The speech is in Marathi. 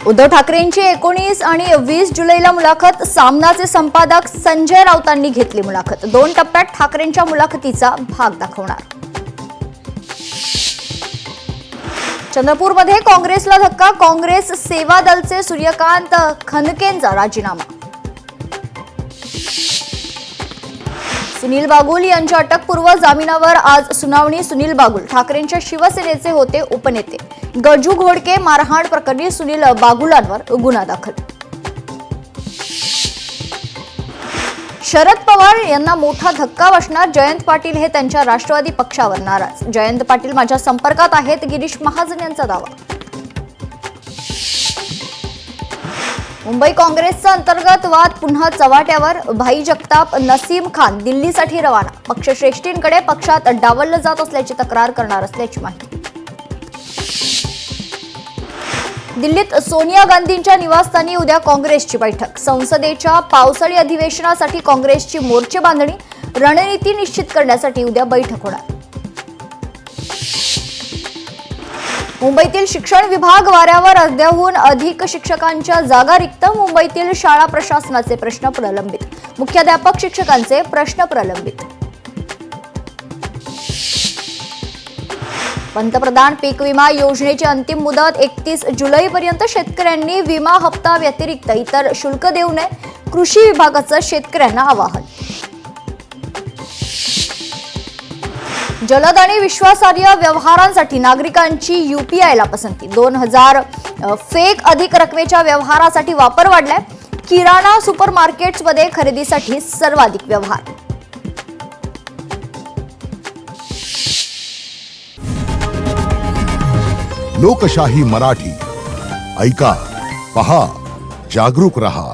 उद्धव ठाकरेंची 19 आणि 20 जुलैला मुलाखत. सामनाचे संपादक संजय राऊतांनी घेतली मुलाखत. 2 टप्प्यात ठाकरेंच्या मुलाखतीचा भाग दाखवणार. चंद्रपूरमध्ये काँग्रेसला धक्का. काँग्रेस सेवा दलचे सूर्यकांत खनकेंचा राजीनामा. सुनील बागुल यांच्या अटकपूर्व जामिनावर आज सुनावणी. सुनील बागुल ठाकरेंच्या शिवसेनेचे होते उपनेते. गजू घोडके मारहाण प्रकरणी सुनील बागुलांवर गुन्हा दाखल. शरद पवार यांना मोठा धक्का बसणार. जयंत पाटील हे त्यांच्या राष्ट्रवादी पक्षावर नाराज. जयंत पाटील माझ्या संपर्कात आहेत, गिरीश महाजन यांचा दावा. मुंबई काँग्रेसचा अंतर्गत वाद पुन्हा चव्हाट्यावर. भाई जगताप नसीम खान दिल्लीसाठी रवाना. पक्षश्रेष्ठींकडे पक्षात डावललं जात असल्याची तक्रार करणार असल्याची माहिती. दिल्लीत सोनिया गांधींच्या निवासस्थानी उद्या काँग्रेसची बैठक. संसदेच्या पावसाळी अधिवेशनासाठी काँग्रेसची मोर्चे बांधणी. रणनीती निश्चित करण्यासाठी उद्या बैठक होणार. मुंबईतील शिक्षण विभाग वाऱ्यावर. अर्ध्याहून अधिक शिक्षकांच्या जागा रिक्त. मुंबईतील शाळा प्रशासनाचे प्रश्न प्रलंबित. मुख्याध्यापक शिक्षकांचे प्रश्न प्रलंबित. पंतप्रधान पीक विमा योजनेची अंतिम मुदत 31 जुलैपर्यंत. शेतकऱ्यांनी विमा हप्ता व्यतिरिक्त इतर शुल्क देऊ नये. कृषी विभागाचं शेतकऱ्यांना आवाहन. जलद आणि विश्वासार्ह व्यवहारांसाठी नागरिकांची UPIला पसंती. 2000 फेक अधिक रकमेच्या व्यवहारासाठी वापर वाढलाय. किराणा सुपरमार्केट्समध्ये खरेदीसाठी सर्वाधिक व्यवहार. लोकशाही मराठी ऐका, पहा, जागरूक रहा.